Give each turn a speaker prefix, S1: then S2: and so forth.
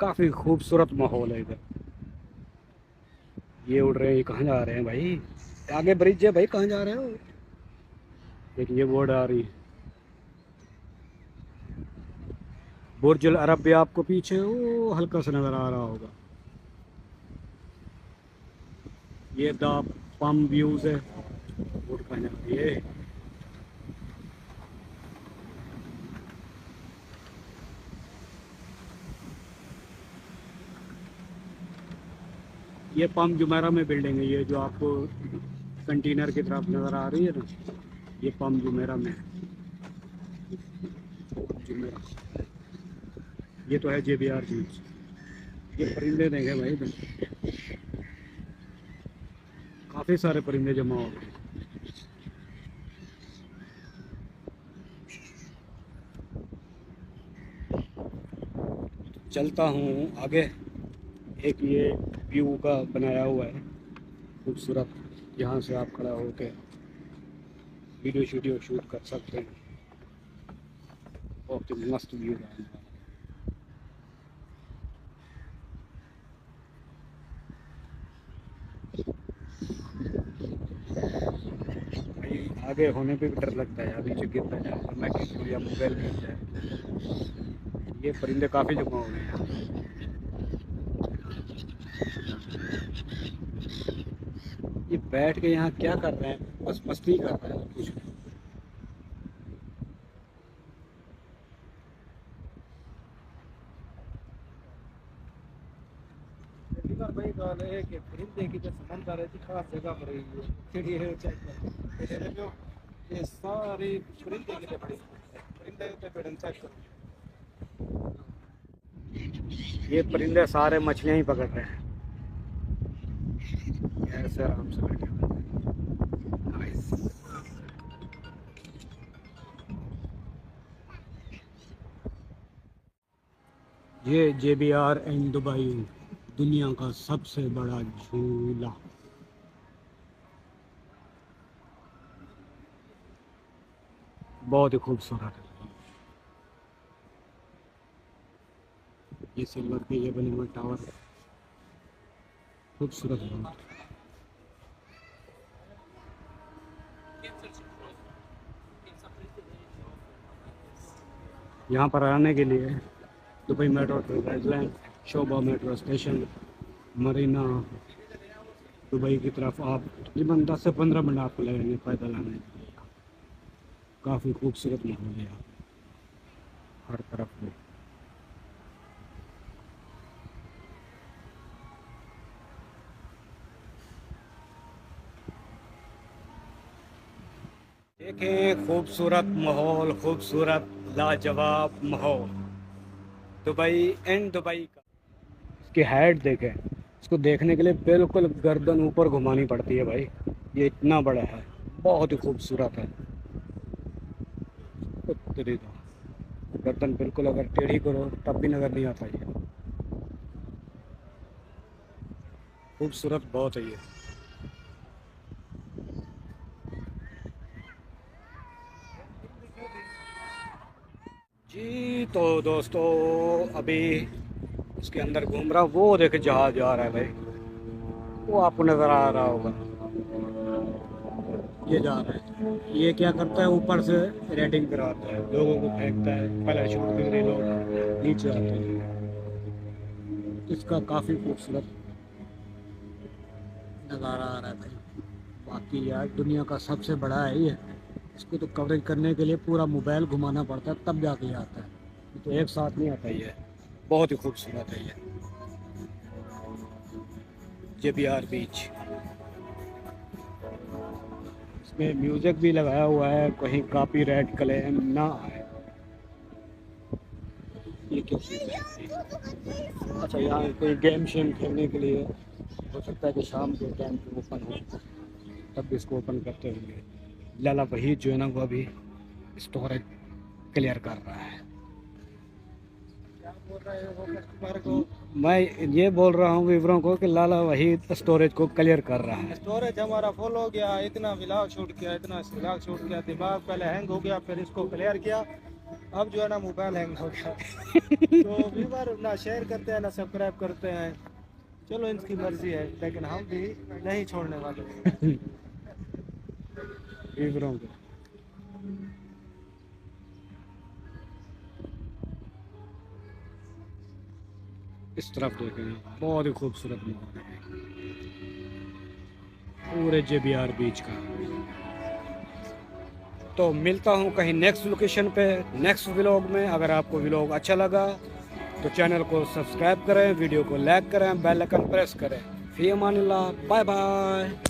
S1: काफी खूबसूरत माहौल है इधर। ये उड़ रहे हैं, कहाँ जा रहे हैं भाई? आगे ब्रिज है भाई, कहाँ जा रहे हो? एक ये बोर्ड आ रही है, बुर्ज अल अरब भी आपको पीछे वो हल्का सा नजर आ रहा होगा। ये द पम व्यूज है। बोर्ड कहाँ जा रही है? ये पम जुमेरा में बिल्डिंग है, ये जो आपको कंटेनर की तरफ नजर आ रही है ना, ये पम जुमेरा में है। जुमेरा, ये तो है JBR बीच। ये परिंदे देंगे भाई इधर, काफी सारे परिंदे जमा हो गए। चलता हूँ आगे। एक ये व्यू का बनाया हुआ है खूबसूरत, यहाँ से आप खड़ा होकर वीडियो शीडियो शूट कर सकते हैं। बहुत ही मस्त व्यू है। भाई आगे होने पे भी डर लगता है, अभी जो गिरता जाए तो मैं गिर या मोबाइल गिर जाए। ये परिंदे काफ़ी जमा हो गए हैं। ये बैठ के यहाँ क्या कर रहे हैं? बस मस्ती कर रहे हैं कुछ।
S2: भाई गाल है कि परिंदे की जो समंदर है जी खास जगह पर रही है चिड़िया है चेक कर जो ये सारे परिंदे के लिए बड़ी परिंदे पे पेड़न चेक करो।
S1: ये परिंदे सारे मछलियाँ ही पकड़ रहे हैं, ऐसे आराम से बैठे हुए। नाइस। ये JBR इन दुबई, दुनिया का सबसे बड़ा झूला। बहुत ही खूबसूरत है। ये सिल्वर के ये बने हुए टावर खूबसूरत है। यहाँ पर आने के लिए दुबई मेट्रो गाइडलाइन, शोभा मेट्रो स्टेशन, मरीना दुबई की तरफ आप तकरीबन 10 से 15 मिनट आपको लगेंगे पैदल आने के लिए। काफ़ी खूबसूरत माहौल है यहाँ पे, हर तरफ में। देखें खूबसूरत माहौल, खूबसूरत लाजवाब माहौल दुबई एंड दुबई का। इसकी हाइट देखें, इसको देखने के लिए बिल्कुल गर्दन ऊपर घुमानी पड़ती है भाई। ये इतना बड़ा है, बहुत ही खूबसूरत है। तेरी तो गर्दन बिल्कुल अगर टेढ़ी करो तब भी नज़र नहीं आता ये। खूबसूरत बहुत है ये। जी तो दोस्तों, अभी इसके अंदर घूम रहा हूँ। वो देखे जहाज जा रहा है भाई, वो आपको नज़र आ रहा होगा। ये जा रहा है, ये क्या करता है, ऊपर से रेटिंग कराता है, लोगों को फेंकता है, पैराशूट के लिए लोग नीचे आते हैं। इसका काफ़ी खूबसूरत नज़ारा आ रहा है भाई। बाकी यार दुनिया का सबसे बड़ा है ये। इसको तो कवरेज करने के लिए पूरा मोबाइल घुमाना पड़ता है तब जाके ये आता है, ये तो एक साथ नहीं आता ये। बहुत ही खूबसूरत है ये JBR बीच। इसमें म्यूजिक भी लगाया हुआ है, कहीं कॉपीराइट क्लेम ना आए। ये क्या चीज़ है? अच्छा, यहाँ कोई गेम शेम खेलने के लिए हो सकता है कि शाम के टाइम पे ओपन हो, तब भी इसको ओपन करते होंगे। लाला वही जो है ना, वो अभी स्टोरेज क्लियर कर रहा है।
S2: क्या बोल रहे हो कस्टमर को?
S1: मैं ये बोल रहा हूँ विवरों को कि लाला वही स्टोरेज को क्लियर कर रहा है।
S2: स्टोरेज हमारा फुल हो गया, इतना व्लॉग शूट किया, इतना व्लॉग शूट किया, दिमाग पहले हैंग हो गया, फिर इसको क्लियर किया, अब जो है ना मोबाइल हैंग हो गया तो व्यूवर ना शेयर करते हैं ना सब्सक्राइब करते हैं। चलो इनकी मर्जी है, लेकिन हम भी नहीं छोड़ने वाले।
S1: व्यूवरों को इस तरफ देखें, बहुत ही खूबसूरत नज़ारा है पूरे JBR बीच का। तो मिलता हूँ कहीं नेक्स्ट लोकेशन पे, नेक्स्ट व्लॉग में। अगर आपको व्लॉग अच्छा लगा तो चैनल को सब्सक्राइब करें, वीडियो को लाइक करें, बेल आइकन प्रेस करें। फी अमानिल्लाह, बाय बाय।